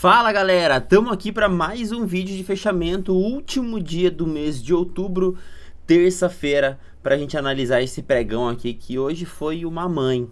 Fala galera, estamos aqui para mais um vídeo de fechamento, último dia do mês de outubro, terça-feira, para a gente analisar esse pregão aqui que hoje foi uma mãe.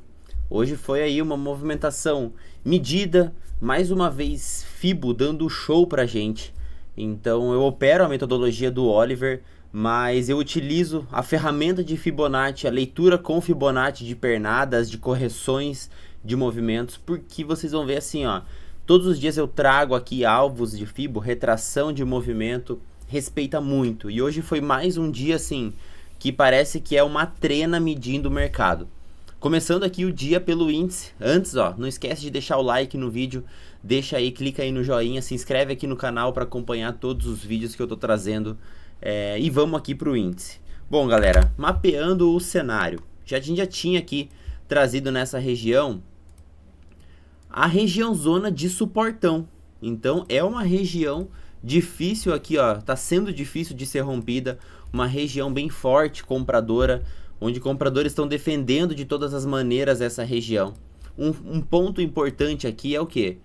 Hoje foi aí uma movimentação medida, mais uma vez Fibo dando show pra gente. Então eu opero a metodologia do Oliver, mas eu utilizo a ferramenta de Fibonacci, a leitura com Fibonacci de pernadas, de correções de movimentos, porque vocês vão ver assim, ó. Todos os dias eu trago aqui alvos de Fibo, retração de movimento, respeita muito. E hoje foi mais um dia assim, que parece que é uma trena medindo o mercado. Começando aqui o dia pelo índice. Antes, ó, não esquece de deixar o like no vídeo, deixa aí, clica aí no joinha, se inscreve aqui no canal para acompanhar todos os vídeos que eu tô trazendo. E vamos aqui pro índice. Bom, galera, mapeando o cenário. A gente já tinha aqui trazido nessa região a região zona de suportão. Então é uma região difícil aqui, ó, tá sendo difícil de ser rompida, uma região bem forte, compradora, onde compradores estão defendendo de todas as maneiras essa região. Um ponto importante aqui é o que?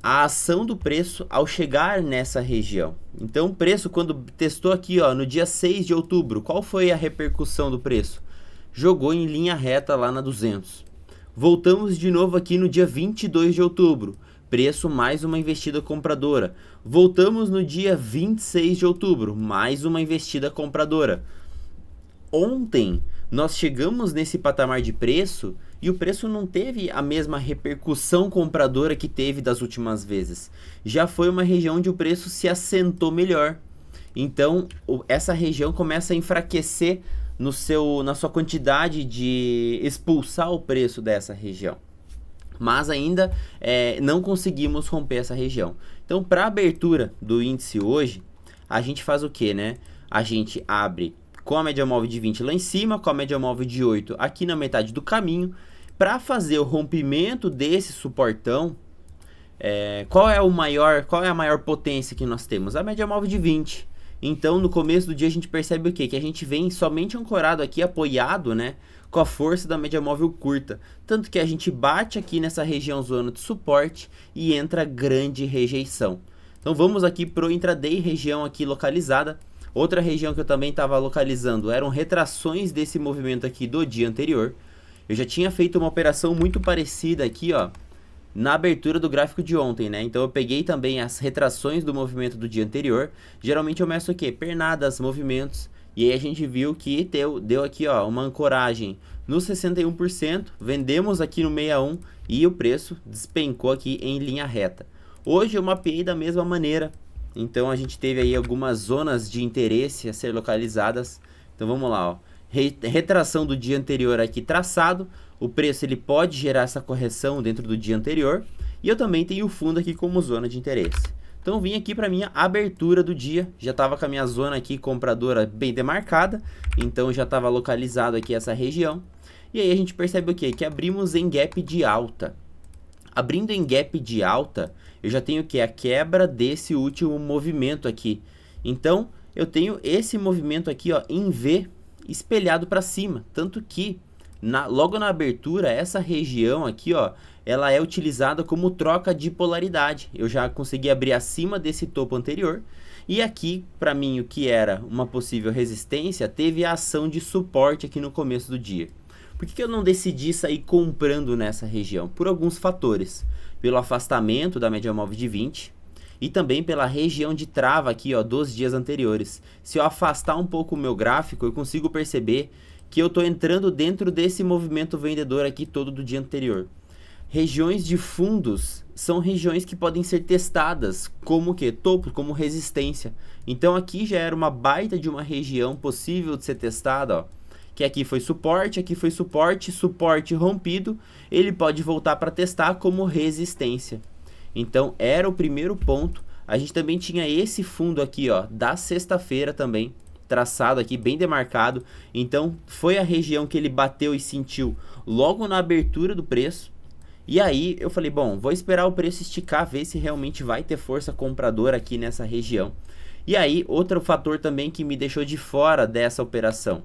A ação do preço ao chegar nessa região. Então o preço, quando testou aqui, ó, no dia 6 de outubro, qual foi a repercussão do preço? Jogou em linha reta lá na 200. Voltamos de novo aqui no dia 22 de outubro, preço mais uma investida compradora. Voltamos no dia 26 de outubro, mais uma investida compradora. Ontem nós chegamos nesse patamar de preço e o preço não teve a mesma repercussão compradora que teve das últimas vezes. Já foi uma região onde o preço se assentou melhor. Então essa região começa a enfraquecer na sua quantidade de expulsar o preço dessa região. Mas ainda não conseguimos romper essa região. Então, para a abertura do índice hoje, a gente faz o que, né? A gente abre com a média móvel de 20 lá em cima, com a média móvel de 8 aqui na metade do caminho. Para fazer o rompimento desse suportão, qual é a maior potência que nós temos? A média móvel de 20. Então, no começo do dia a gente percebe o quê? Que a gente vem somente ancorado aqui, apoiado, né, com a força da média móvel curta. Tanto que a gente bate aqui nessa região zona de suporte e entra grande rejeição. Então, vamos aqui para o intraday, região aqui localizada. Outra região que eu também estava localizando eram retrações desse movimento aqui do dia anterior. Eu já tinha feito uma operação muito parecida aqui, ó, na abertura do gráfico de ontem, né? Então eu peguei também as retrações do movimento do dia anterior. Geralmente eu meço o quê? Pernadas, movimentos. E aí a gente viu que deu aqui, ó, uma ancoragem no 61%. Vendemos aqui no 61 e o preço despencou aqui em linha reta. Hoje eu mapeei da mesma maneira. Então a gente teve aí algumas zonas de interesse a ser localizadas. Então vamos lá, ó. Retração do dia anterior aqui traçado. O preço ele pode gerar essa correção dentro do dia anterior. E eu também tenho o fundo aqui como zona de interesse. Então vim aqui para minha abertura do dia. Já estava com a minha zona aqui compradora bem demarcada. Então já estava localizado aqui essa região. E aí a gente percebe o quê? Que abrimos em gap de alta. Abrindo em gap de alta, eu já tenho o quê? A quebra desse último movimento aqui. Então eu tenho esse movimento aqui, ó, em V espelhado para cima. Tanto que logo na abertura, essa região aqui, ó, ela é utilizada como troca de polaridade. Eu já consegui abrir acima desse topo anterior. E aqui, para mim, o que era uma possível resistência, teve a ação de suporte aqui no começo do dia. Por que eu não decidi sair comprando nessa região? Por alguns fatores. Pelo afastamento da média móvel de 20 e também pela região de trava aqui, ó, dos dias anteriores. Se eu afastar um pouco o meu gráfico, eu consigo perceber que eu estou entrando dentro desse movimento vendedor aqui todo do dia anterior. Regiões de fundos são regiões que podem ser testadas como que? Topo, como resistência. Então aqui já era uma baita de uma região possível de ser testada, ó. Que aqui foi suporte, suporte rompido, ele pode voltar para testar como resistência. Então era o primeiro ponto. A gente também tinha esse fundo aqui, ó, da sexta-feira também, traçado aqui, bem demarcado. Então foi a região que ele bateu e sentiu logo na abertura do preço. E aí eu falei, bom, vou esperar o preço esticar, ver se realmente vai ter força compradora aqui nessa região. E aí outro fator também que me deixou de fora dessa operação,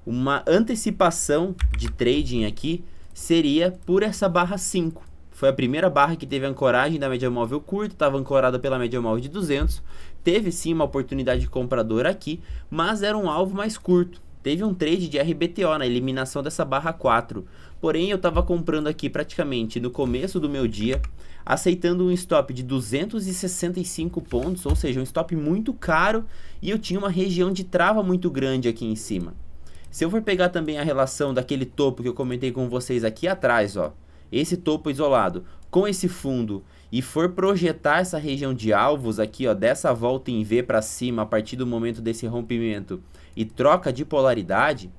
uma antecipação de trading aqui seria por essa barra 5. foi a primeira barra que teve ancoragem da média móvel curta, estava ancorada pela média móvel de 200, teve sim uma oportunidade de comprador aqui, mas era um alvo mais curto. Teve um trade de RBTO na eliminação dessa barra 4, porém eu estava comprando aqui praticamente no começo do meu dia, aceitando um stop de 265 pontos, ou seja, um stop muito caro, e eu tinha uma região de trava muito grande aqui em cima. Se eu for pegar também a relação daquele topo que eu comentei com vocês aqui atrás, ó, esse topo isolado com esse fundo, e for projetar essa região de alvos aqui, ó, dessa volta em V para cima a partir do momento desse rompimento e troca de polaridade,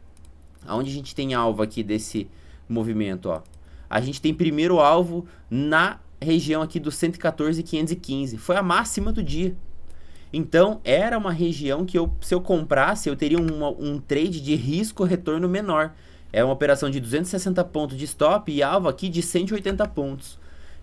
aonde a gente tem alvo aqui desse movimento, ó, a gente tem primeiro alvo na região aqui do 114,515, foi a máxima do dia. Então era uma região que se eu comprasse, eu teria um trade de risco-retorno menor. É uma operação de 260 pontos de stop e alvo aqui de 180 pontos.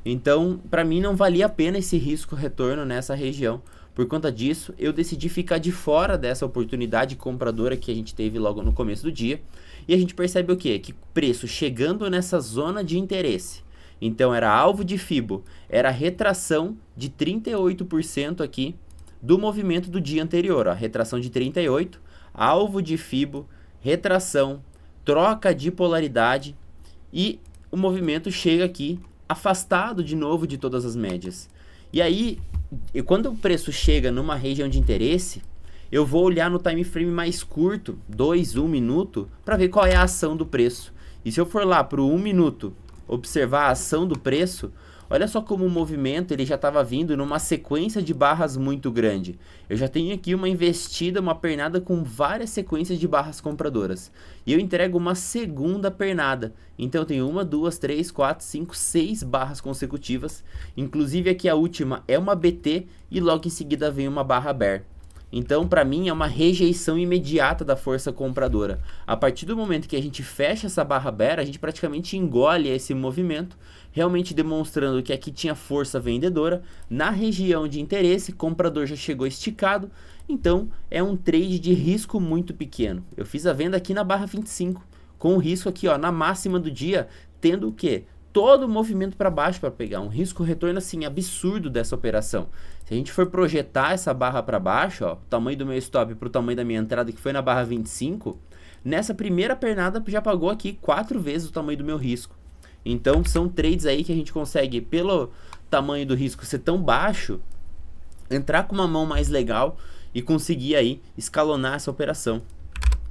Então, para mim não valia a pena esse risco-retorno nessa região. Por conta disso, eu decidi ficar de fora dessa oportunidade compradora que a gente teve logo no começo do dia. E a gente percebe o quê? Que preço chegando nessa zona de interesse. Então era alvo de FIBO, era retração de 38% aqui do movimento do dia anterior. Ó, retração de 38%, alvo de FIBO, retração, troca de polaridade e o movimento chega aqui afastado de novo de todas as médias. E aí, quando o preço chega numa região de interesse, eu vou olhar no time frame mais curto, 1 minuto, para ver qual é a ação do preço. E se eu for lá para o 1 minuto, observar a ação do preço, olha só como o movimento ele já estava vindo numa sequência de barras muito grande. Eu já tenho aqui uma investida, uma pernada com várias sequências de barras compradoras. E eu entrego uma segunda pernada. Então eu tenho 1, 2, 3, 4, 5, 6 barras consecutivas. Inclusive aqui a última é uma BT e logo em seguida vem uma barra bear. Então, para mim, é uma rejeição imediata da força compradora. A partir do momento que a gente fecha essa barra bear, a gente praticamente engole esse movimento, realmente demonstrando que aqui tinha força vendedora. Na região de interesse, comprador já chegou esticado, então é um trade de risco muito pequeno. Eu fiz a venda aqui na barra 25, com o risco aqui ó, na máxima do dia, tendo o quê? Todo o movimento para baixo para pegar, um risco-retorno assim absurdo dessa operação. Se a gente for projetar essa barra para baixo, ó, o tamanho do meu stop para o tamanho da minha entrada, que foi na barra 25, nessa primeira pernada já pagou aqui 4 vezes o tamanho do meu risco. Então são trades aí que a gente consegue, pelo tamanho do risco ser tão baixo, entrar com uma mão mais legal e conseguir aí escalonar essa operação.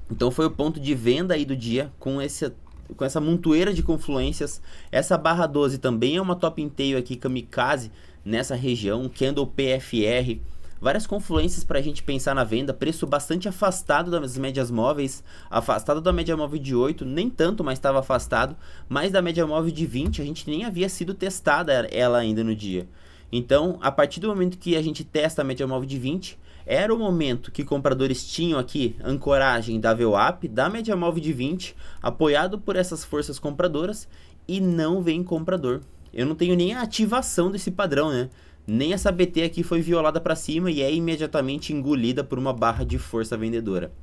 Então foi o ponto de venda aí do dia com essa montoeira de confluências. Essa barra 12 também é uma top tail aqui, kamikaze, nessa região, candle PFR, várias confluências para a gente pensar na venda, preço bastante afastado das médias móveis, afastado da média móvel de 8, nem tanto, mas estava afastado, mas da média móvel de 20, a gente nem havia sido testada ela ainda no dia. Então, a partir do momento que a gente testa a média móvel de 20, era o momento que compradores tinham aqui ancoragem da VWAP, da média móvel de 20, apoiado por essas forças compradoras, e não vem comprador. Eu não tenho nem a ativação desse padrão, né? Nem essa BT aqui foi violada para cima e é imediatamente engolida por uma barra de força vendedora.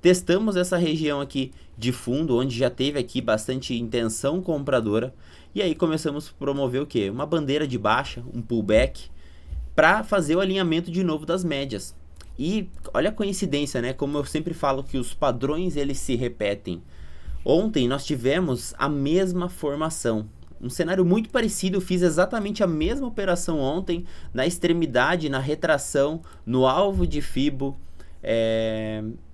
Testamos essa região aqui de fundo, onde já teve aqui bastante intenção compradora, e aí começamos a promover o quê? Uma bandeira de baixa, um pullback, para fazer o alinhamento de novo das médias. E olha a coincidência, né? Como eu sempre falo que os padrões eles se repetem. Ontem nós tivemos a mesma formação. Um cenário muito parecido, eu fiz exatamente a mesma operação ontem, na extremidade, na retração, no alvo de FIBO.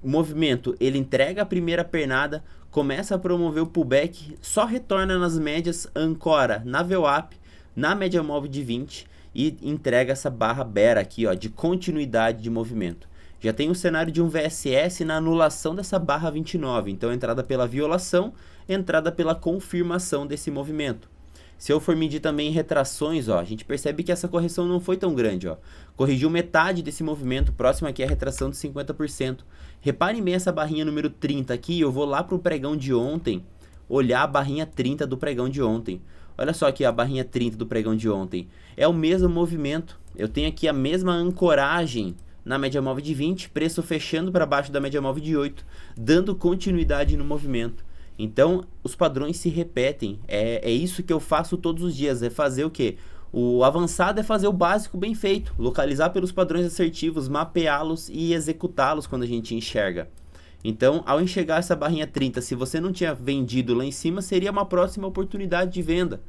O movimento, ele entrega a primeira pernada, começa a promover o pullback, só retorna nas médias, ancora na VWAP, na média móvel de 20 e entrega essa barra bear aqui, ó, de continuidade de movimento. Já tem o cenário de um VSS na anulação dessa barra 29, então entrada pela violação, entrada pela confirmação desse movimento. Se eu for medir também retrações, ó, a gente percebe que essa correção não foi tão grande, ó. Corrigiu metade desse movimento, próximo aqui é a retração de 50%. Reparem bem essa barrinha número 30 aqui, eu vou lá para o pregão de ontem, olhar a barrinha 30 do pregão de ontem. Olha só aqui a barrinha 30 do pregão de ontem. É o mesmo movimento, eu tenho aqui a mesma ancoragem na média móvel de 20, preço fechando para baixo da média móvel de 8, dando continuidade no movimento. Então, os padrões se repetem. É isso que eu faço todos os dias. É fazer o quê? O avançado é fazer o básico bem feito. Localizar pelos padrões assertivos, mapeá-los e executá-los quando a gente enxerga. Então, ao enxergar essa barrinha 30, se você não tinha vendido lá em cima, seria uma próxima oportunidade de venda.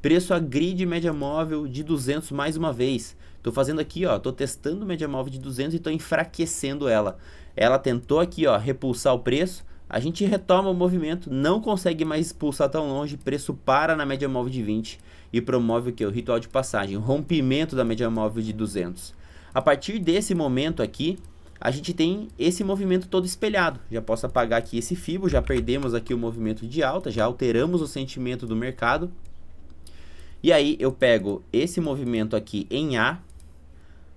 Preço a grid média móvel de 200 mais uma vez. Estou fazendo aqui, ó, estou testando média móvel de 200 e estou enfraquecendo ela. Ela tentou aqui, ó, repulsar o preço. A gente retoma o movimento, não consegue mais expulsar tão longe, preço para na média móvel de 20 e promove o que? O ritual de passagem, rompimento da média móvel de 200. A partir desse momento aqui, a gente tem esse movimento todo espelhado. Já posso apagar aqui esse FIBO, já perdemos aqui o movimento de alta, já alteramos o sentimento do mercado. E aí eu pego esse movimento aqui em A,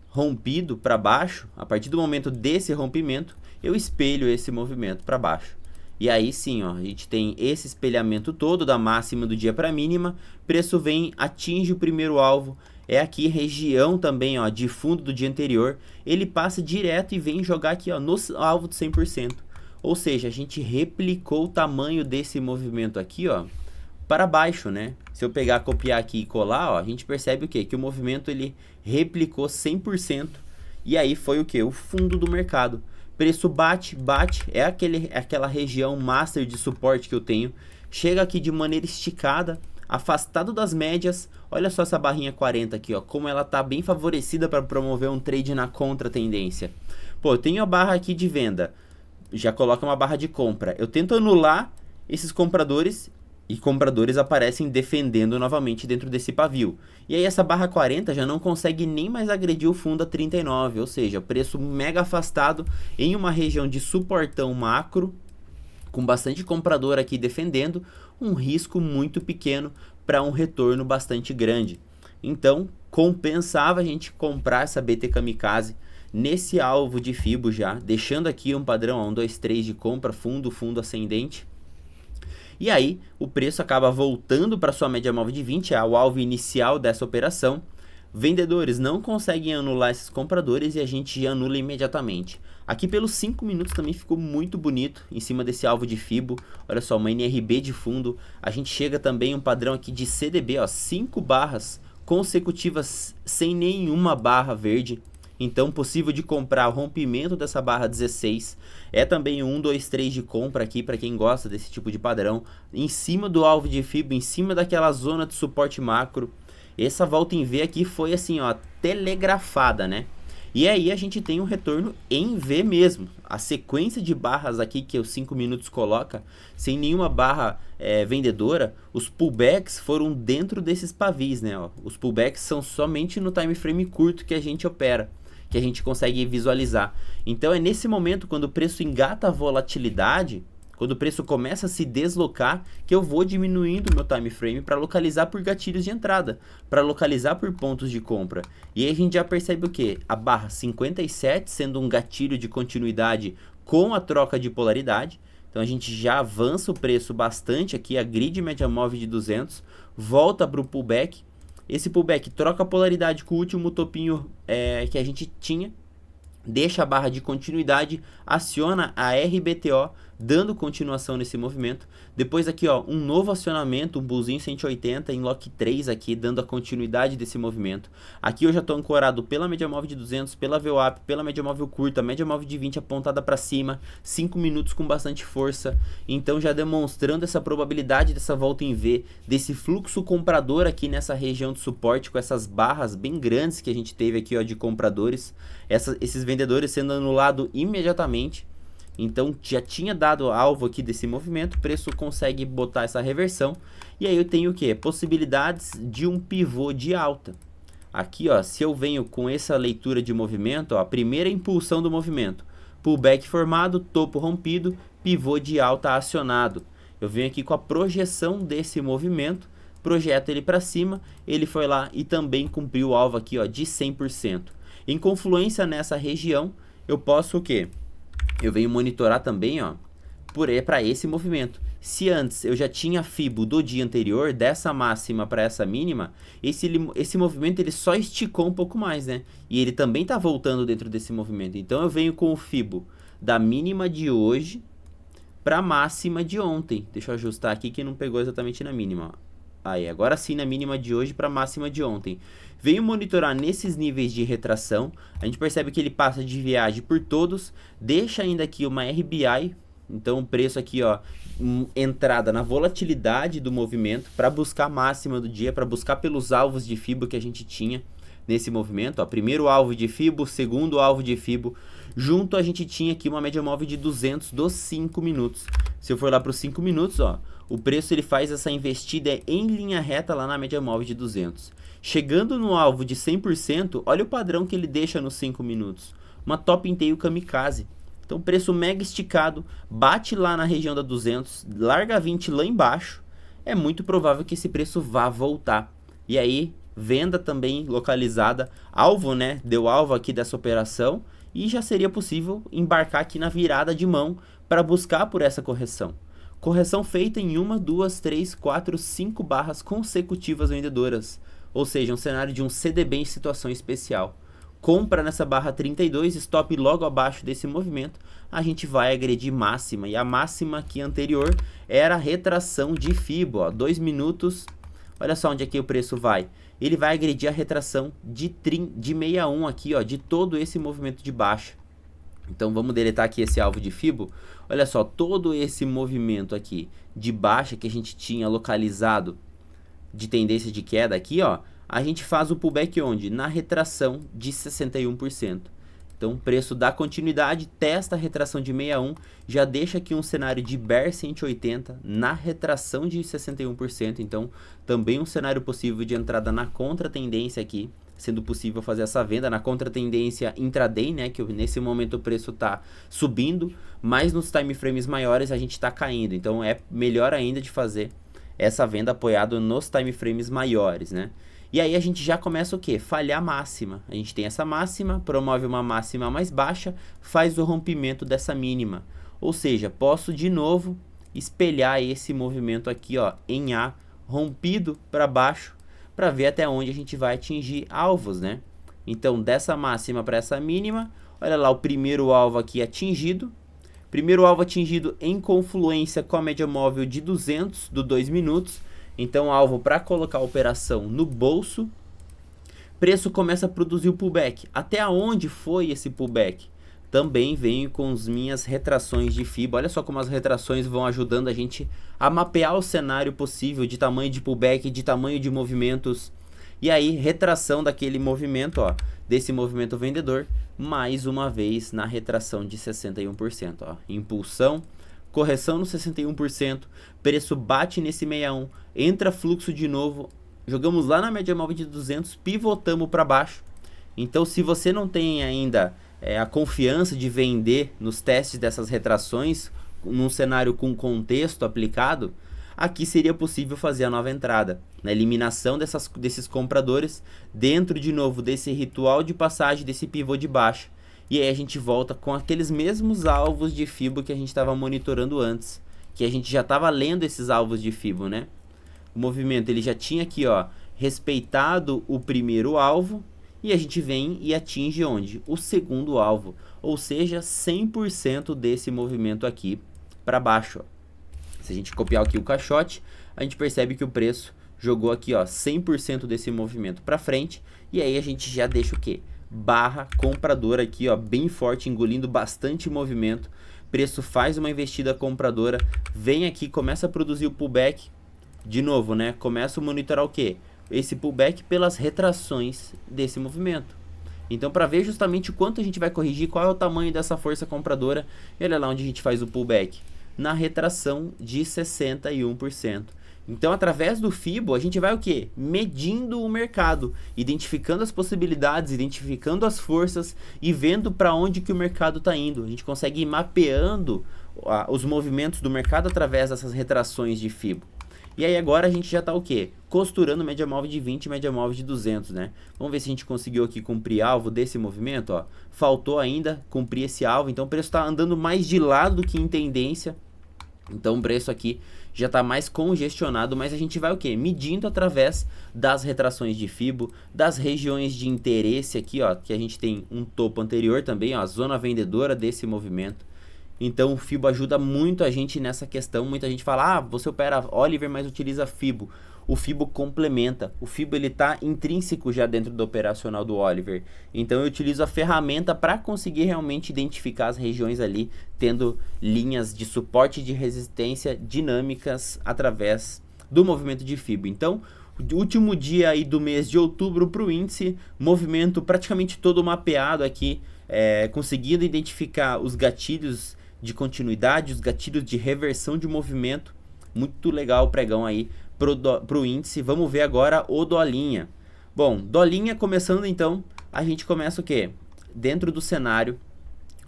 rompido para baixo. A partir do momento desse rompimento, eu espelho esse movimento para baixo. E aí sim, ó, a gente tem esse espelhamento todo da máxima do dia para a mínima. Preço vem, atinge o primeiro alvo. É aqui região também, ó, de fundo do dia anterior. Ele passa direto e vem jogar aqui, ó, no alvo de 100%. Ou seja, a gente replicou o tamanho desse movimento aqui, ó, para baixo, né? Se eu pegar, copiar aqui e colar, ó, a gente percebe o quê? Que o movimento ele replicou 100%. E aí foi o quê? O fundo do mercado. Preço bate, é aquela região master de suporte que eu tenho. Chega aqui de maneira esticada, afastado das médias. Olha só essa barrinha 40 aqui, ó, como ela tá bem favorecida para promover um trade na contra tendência. Pô, eu tenho a barra aqui de venda, já coloca uma barra de compra. Eu tento anular esses compradores e compradores aparecem defendendo novamente dentro desse pavio. E aí essa barra 40 já não consegue nem mais agredir o fundo a 39, ou seja, preço mega afastado em uma região de suportão macro, com bastante comprador aqui defendendo, um risco muito pequeno para um retorno bastante grande. Então, compensava a gente comprar essa BT Kamikaze nesse alvo de FIBO já, deixando aqui um padrão 1, 2, 3 de compra, fundo ascendente. E aí, o preço acaba voltando para sua média móvel de 20, é o alvo inicial dessa operação. Vendedores não conseguem anular esses compradores e a gente anula imediatamente. Aqui pelos 5 minutos também ficou muito bonito em cima desse alvo de FIBO. Olha só, uma NRB de fundo. A gente chega também um padrão aqui de CDB, ó, 5 barras consecutivas sem nenhuma barra verde. Então, possível de comprar o rompimento dessa barra 16. É também 1, 2, 3 de compra aqui para quem gosta desse tipo de padrão. Em cima do alvo de FIBO, em cima daquela zona de suporte macro. Essa volta em V aqui foi assim, ó, telegrafada, né? E aí a gente tem um retorno em V mesmo. A sequência de barras aqui que os 5 minutos coloca, sem nenhuma barra vendedora, os pullbacks foram dentro desses pavis, né? Ó. Os pullbacks são somente no time frame curto que a gente opera, que a gente consegue visualizar. Então é nesse momento, quando o preço engata a volatilidade, quando o preço começa a se deslocar, que eu vou diminuindo o meu time frame para localizar por gatilhos de entrada, para localizar por pontos de compra. E aí a gente já percebe o que? A barra 57 sendo um gatilho de continuidade com a troca de polaridade. Então a gente já avança o preço bastante aqui, a grid média móvel de 200, volta para o pullback. Esse pullback troca a polaridade com o último topinho que a gente tinha, deixa a barra de continuidade, aciona a RBTO, dando continuação nesse movimento. Depois aqui, ó, um novo acionamento, um bullzinho 180 em lock 3 aqui, dando a continuidade desse movimento. Aqui eu já estou ancorado pela média móvel de 200, pela VWAP, pela média móvel curta, média móvel de 20 apontada para cima, 5 minutos com bastante força. Então já demonstrando essa probabilidade dessa volta em V, desse fluxo comprador aqui nessa região de suporte, com essas barras bem grandes que a gente teve aqui, ó, de compradores. Esses vendedores sendo anulados imediatamente. Então já tinha dado alvo aqui desse movimento, o preço consegue botar essa reversão. E aí eu tenho o que? Possibilidades de um pivô de alta. Aqui, ó, se eu venho com essa leitura de movimento, ó, a primeira impulsão do movimento, pullback formado, topo rompido, pivô de alta acionado. Eu venho aqui com a projeção desse movimento, projeto ele para cima, ele foi lá e também cumpriu o alvo aqui, ó, de 100%. Em confluência nessa região, eu posso o quê? Eu venho monitorar também, ó, para esse movimento. Se antes eu já tinha FIBO do dia anterior, dessa máxima para essa mínima, esse movimento ele só esticou um pouco mais, né? E ele também está voltando dentro desse movimento. Então eu venho com o FIBO da mínima de hoje para a máxima de ontem. Deixa eu ajustar aqui que não pegou exatamente na mínima, ó. Aí, agora sim na mínima de hoje para a máxima de ontem. Veio monitorar nesses níveis de retração, a gente percebe que ele passa de viagem por todos, deixa ainda aqui uma RBI, então o preço aqui, ó, entrada na volatilidade do movimento para buscar a máxima do dia, para buscar pelos alvos de FIBO que a gente tinha nesse movimento, ó, primeiro alvo de FIBO, segundo alvo de FIBO, junto a gente tinha aqui uma média móvel de 200 dos 5 minutos. Se eu for lá para os 5 minutos, ó, o preço ele faz essa investida em linha reta lá na média móvel de 200. Chegando no alvo de 100%, olha o padrão que ele deixa nos 5 minutos. Uma top inteiro kamikaze. Então preço mega esticado, bate lá na região da 200, larga 20 lá embaixo. É muito provável que esse preço vá voltar. E aí, venda também localizada, alvo, né? Deu alvo aqui dessa operação e já seria possível embarcar aqui na virada de mão para buscar por essa correção. Correção feita em 1, 2, 3, 4, 5 barras consecutivas vendedoras, ou seja, um cenário de um CDB em situação especial. Compra nessa barra 32, stop logo abaixo desse movimento, a gente vai agredir máxima, e a máxima aqui anterior era a retração de FIBO, ó, 2 minutos, olha só onde aqui o preço vai. Ele vai agredir a retração de 61 aqui, ó, de todo esse movimento de baixa. Então vamos deletar aqui esse alvo de FIBO. Olha só, todo esse movimento aqui de baixa que a gente tinha localizado de tendência de queda aqui, ó, a gente faz o pullback onde? Na retração de 61%. Então o preço dá continuidade, testa a retração de 61, já deixa aqui um cenário de bear 180 na retração de 61%. Então também um cenário possível de entrada na contratendência aqui, sendo possível fazer essa venda na contratendência intraday, né, que nesse momento o preço está subindo, mas nos time frames maiores a gente está caindo, então é melhor ainda de fazer essa venda apoiado nos time frames maiores, né. E aí a gente já começa o que? Falhar máxima. A gente tem essa máxima, promove uma máxima mais baixa, faz o rompimento dessa mínima, ou seja, posso de novo espelhar esse movimento aqui, ó, em A, rompido para baixo, para ver até onde a gente vai atingir alvos, né? Então, dessa máxima para essa mínima, olha lá o primeiro alvo aqui atingido. Primeiro alvo atingido em confluência com a média móvel de 200 do 2 minutos. Então, alvo para colocar a operação no bolso. Preço começa a produzir o pullback. Até onde foi esse pullback? Também venho com as minhas retrações de FIBO. Olha só como as retrações vão ajudando a gente a mapear o cenário possível de tamanho de pullback, de tamanho de movimentos. E aí, retração daquele movimento, ó, desse movimento vendedor, mais uma vez na retração de 61%. Ó. Impulsão, correção no 61%, preço bate nesse 61, entra fluxo de novo, jogamos lá na média móvel de 200, pivotamos para baixo. Então, se você não tem ainda a confiança de vender nos testes dessas retrações, num cenário com contexto aplicado, aqui seria possível fazer a nova entrada, na eliminação desses compradores, dentro de novo desse ritual de passagem, desse pivô de baixa. E aí a gente volta com aqueles mesmos alvos de FIBO que a gente estava monitorando antes, que a gente já estava lendo esses alvos de FIBO, né? O movimento ele já tinha aqui, ó, respeitado o primeiro alvo, e a gente vem e atinge onde? O segundo alvo, ou seja, 100% desse movimento aqui para baixo. Ó. Se a gente copiar aqui o caixote, a gente percebe que o preço jogou aqui, ó, 100% desse movimento para frente, e aí a gente já deixa o quê? Barra compradora aqui, ó, bem forte, engolindo bastante movimento. Preço faz uma investida compradora, vem aqui, começa a produzir o pullback. De novo, né? Começa a monitorar o quê? Esse pullback pelas retrações desse movimento. Então, para ver justamente o quanto a gente vai corrigir, qual é o tamanho dessa força compradora, e olha lá onde a gente faz o pullback. Na retração de 61%. Então, através do FIBO, a gente vai o quê? Medindo o mercado, identificando as possibilidades, identificando as forças e vendo para onde que o mercado está indo. A gente consegue ir mapeando os movimentos do mercado através dessas retrações de FIBO. E aí agora a gente já está o quê? Costurando média móvel de 20 e média móvel de 200, né? Vamos ver se a gente conseguiu aqui cumprir alvo desse movimento, ó. Faltou ainda cumprir esse alvo, então o preço está andando mais de lado do que em tendência. Então o preço aqui já está mais congestionado, mas a gente vai o quê? Medindo através das retrações de FIBO, das regiões de interesse aqui, ó, que a gente tem um topo anterior também, ó, a zona vendedora desse movimento. Então o Fibo ajuda muito a gente nessa questão. Muita gente fala, você opera Oliver, mas utiliza Fibo. O Fibo complementa. O Fibo ele está intrínseco já dentro do operacional do Oliver. Então eu utilizo a ferramenta para conseguir realmente identificar as regiões ali, tendo linhas de suporte e de resistência dinâmicas através do movimento de Fibo. Então, último dia aí do mês de outubro para o índice, movimento praticamente todo mapeado aqui, conseguindo identificar os gatilhos de continuidade, os gatilhos de reversão de movimento. Muito legal o pregão aí pro índice. Vamos ver agora o dolinha. Bom, dolinha começando então, a gente começa o quê? Dentro do cenário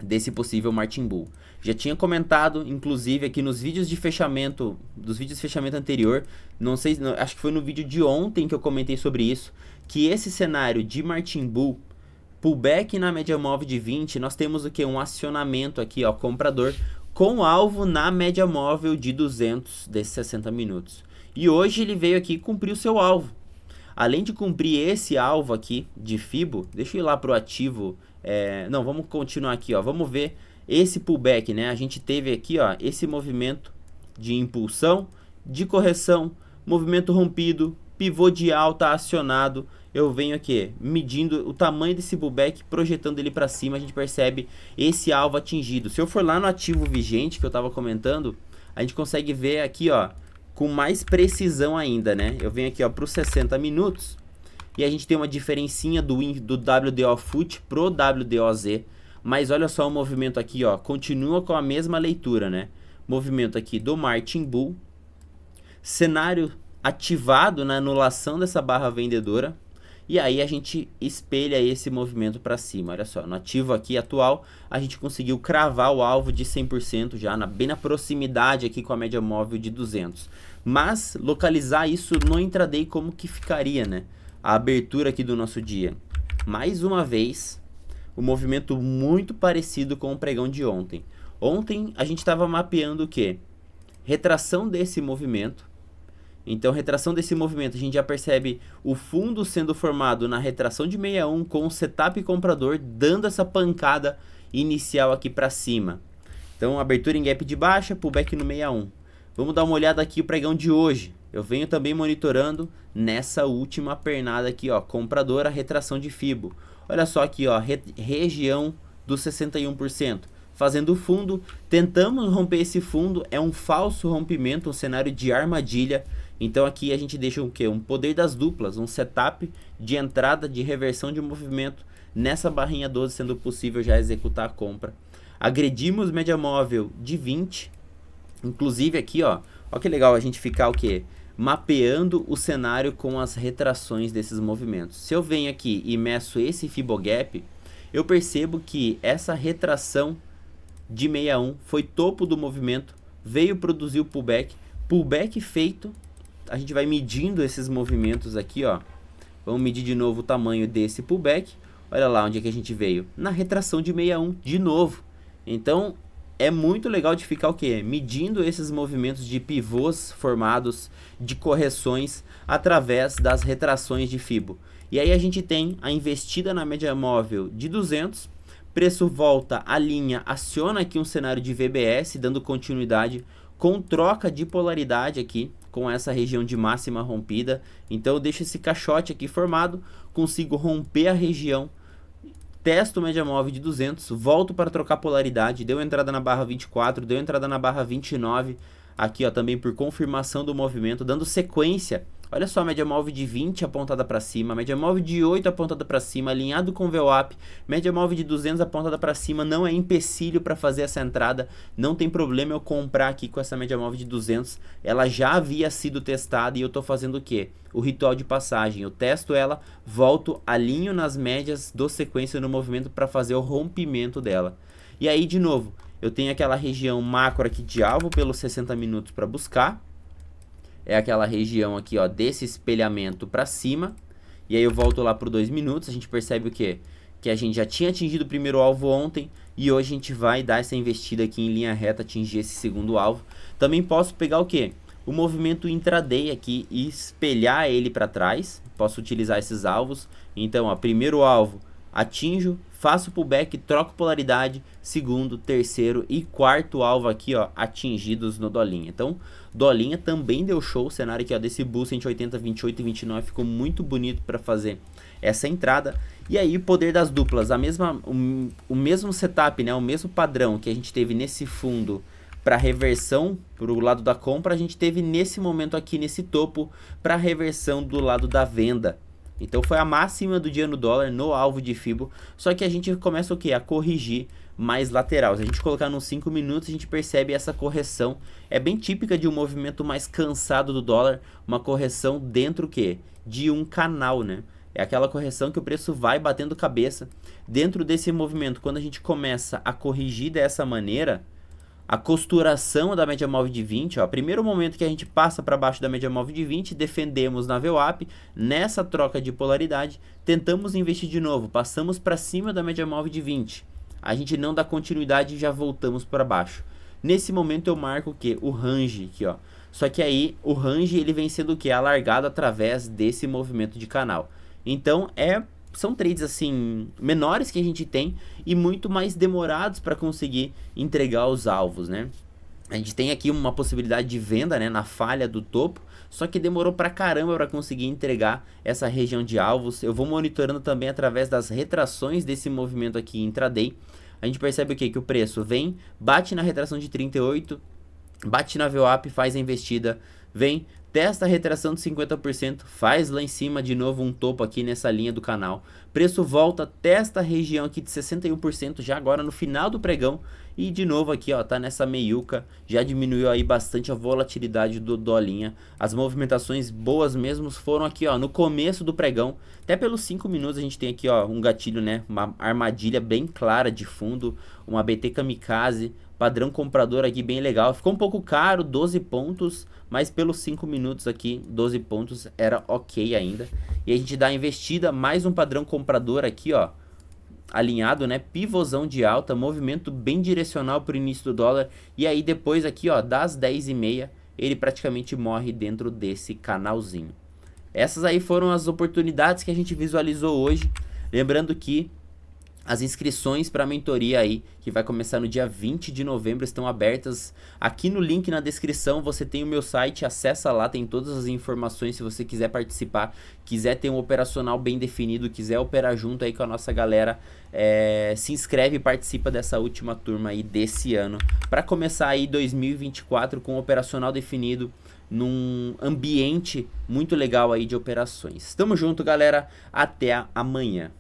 desse possível Martin Bull. Já tinha comentado, inclusive, aqui nos vídeos de fechamento, dos vídeos de fechamento anterior, não sei, acho que foi no vídeo de ontem que eu comentei sobre isso, que esse cenário de Martin Bull, pullback na média móvel de 20, nós temos o que? Um acionamento aqui, ó, comprador, com alvo na média móvel de 200 desses 60 minutos. E hoje ele veio aqui cumprir o seu alvo. Além de cumprir esse alvo aqui de Fibo, deixa eu ir lá pro ativo. Não, vamos continuar aqui, ó. Vamos ver esse pullback, né? A gente teve aqui, ó, esse movimento de impulsão, de correção, movimento rompido, pivô de alta acionado. Eu venho aqui medindo o tamanho desse pullback, projetando ele para cima, a gente percebe esse alvo atingido. Se eu for lá no ativo vigente que eu estava comentando, a gente consegue ver aqui, ó, com mais precisão ainda, né? Eu venho aqui, ó, para os 60 minutos e a gente tem uma diferencinha do WDO FUT pro WDOZ, mas olha só o movimento aqui, ó, continua com a mesma leitura, né? Movimento aqui do Martin Bull, cenário ativado na anulação dessa barra vendedora, e aí a gente espelha esse movimento para cima. Olha só, no ativo aqui atual, a gente conseguiu cravar o alvo de 100% já, bem na proximidade aqui com a média móvel de 200. Mas localizar isso no intraday como que ficaria, né? A abertura aqui do nosso dia. Mais uma vez, um movimento muito parecido com o pregão de ontem. Ontem a gente estava mapeando o quê? Retração desse movimento. Então, retração desse movimento, a gente já percebe o fundo sendo formado na retração de 61 com o setup comprador dando essa pancada inicial aqui para cima. Então, abertura em gap de baixa, pullback no 61. Vamos dar uma olhada aqui o pregão de hoje. Eu venho também monitorando nessa última pernada aqui, ó, compradora, retração de Fibo. Olha só aqui, ó, região dos 61%. Fazendo o fundo, tentamos romper esse fundo, é um falso rompimento, um cenário de armadilha. Então aqui a gente deixa o quê? Um poder das duplas, um setup de entrada de reversão de movimento nessa barrinha 12, sendo possível já executar a compra. Agredimos média móvel de 20, inclusive aqui, ó que legal a gente ficar o quê? Mapeando o cenário com as retrações desses movimentos. Se eu venho aqui e meço esse Fibogap, eu percebo que essa retração de 61 foi topo do movimento, veio produzir o pullback feito. A gente vai medindo esses movimentos aqui, ó. Vamos medir de novo o tamanho desse pullback. Olha lá onde é que a gente veio. Na retração de 61, de novo. Então, é muito legal de ficar o quê? Medindo esses movimentos de pivôs formados, de correções, através das retrações de Fibo. E aí a gente tem a investida na média móvel de 200. Preço volta, a linha aciona aqui um cenário de VBS, dando continuidade com troca de polaridade aqui, com essa região de máxima rompida. Então eu deixo esse caixote aqui formado, consigo romper a região, testo média móvel de 200, volto para trocar polaridade, deu entrada na barra 24, deu entrada na barra 29, aqui ó, também por confirmação do movimento, dando sequência. Olha só, média móvel de 20 apontada para cima, média móvel de 8 apontada para cima, alinhado com o VWAP, média móvel de 200 apontada para cima, não é empecilho para fazer essa entrada, não tem problema eu comprar aqui com essa média móvel de 200, ela já havia sido testada e eu estou fazendo o quê? O ritual de passagem, eu testo ela, volto, alinho nas médias, dou sequência no movimento para fazer o rompimento dela. E aí, de novo, eu tenho aquela região macro aqui de alvo pelos 60 minutos para buscar, é aquela região aqui, ó, desse espelhamento para cima. E aí eu volto lá para 2 minutos, a gente percebe o quê? Que a gente já tinha atingido o primeiro alvo ontem e hoje a gente vai dar essa investida aqui em linha reta, atingir esse segundo alvo. Também posso pegar o quê? O movimento intraday aqui e espelhar ele para trás. Posso utilizar esses alvos. Então, ó, primeiro alvo, atinjo, faço pullback, troco polaridade, segundo, terceiro e quarto alvo aqui, ó, atingidos no dolinha. Então, dolinha também deu show, o cenário aqui, ó, desse bull 180, 28 e 29 ficou muito bonito para fazer essa entrada. E aí, o poder das duplas, o mesmo setup, né, o mesmo padrão que a gente teve nesse fundo para reversão para o lado da compra, a gente teve nesse momento aqui, nesse topo, para reversão do lado da venda. Então foi a máxima do dia no dólar, no alvo de Fibo, só que a gente começa o que? A corrigir mais lateral. Se a gente colocar nos 5 minutos, a gente percebe essa correção. É bem típica de um movimento mais cansado do dólar, uma correção dentro o quê? De um canal, né? É aquela correção que o preço vai batendo cabeça. Dentro desse movimento, quando a gente começa a corrigir dessa maneira, a costuração da média móvel de 20, ó, primeiro momento que a gente passa para baixo da média móvel de 20, defendemos na VWAP, nessa troca de polaridade, tentamos investir de novo, passamos para cima da média móvel de 20, a gente não dá continuidade e já voltamos para baixo. Nesse momento eu marco o que? O range aqui, ó. Só que aí o range ele vem sendo o que? Alargado através desse movimento de canal. Então são trades assim menores que a gente tem e muito mais demorados para conseguir entregar os alvos, né? A gente tem aqui uma possibilidade de venda, né, na falha do topo, só que demorou pra caramba para conseguir entregar essa região de alvos. Eu vou monitorando também através das retrações desse movimento aqui intraday. A gente percebe o que? Que o preço vem, bate na retração de 38, bate na VWAP, faz a investida, vem, testa a retração de 50%, faz lá em cima de novo um topo aqui nessa linha do canal. Preço volta, testa a região aqui de 61% já agora no final do pregão. E de novo aqui, ó, tá nessa meiuca, já diminuiu aí bastante a volatilidade do dolinha. As movimentações boas mesmo foram aqui, ó, no começo do pregão. Até pelos 5 minutos a gente tem aqui, ó, um gatilho, né, uma armadilha bem clara de fundo, uma BT kamikaze, padrão comprador aqui bem legal. Ficou um pouco caro, 12 pontos, mas pelos 5 minutos aqui, 12 pontos era ok ainda. E a gente dá a investida, mais um padrão comprador aqui, ó, alinhado, né, pivôzão de alta, movimento bem direcional para o início do dólar. E aí depois aqui, ó, das 10h30, ele praticamente morre dentro desse canalzinho. Essas aí foram as oportunidades que a gente visualizou hoje. Lembrando que as inscrições para a mentoria aí, que vai começar no dia 20 de novembro, estão abertas. Aqui no link na descrição você tem o meu site, acessa lá, tem todas as informações se você quiser participar, quiser ter um operacional bem definido, quiser operar junto aí com a nossa galera, se inscreve e participa dessa última turma aí desse ano, para começar aí 2024 com um operacional definido, num ambiente muito legal aí de operações. Tamo junto, galera, até amanhã.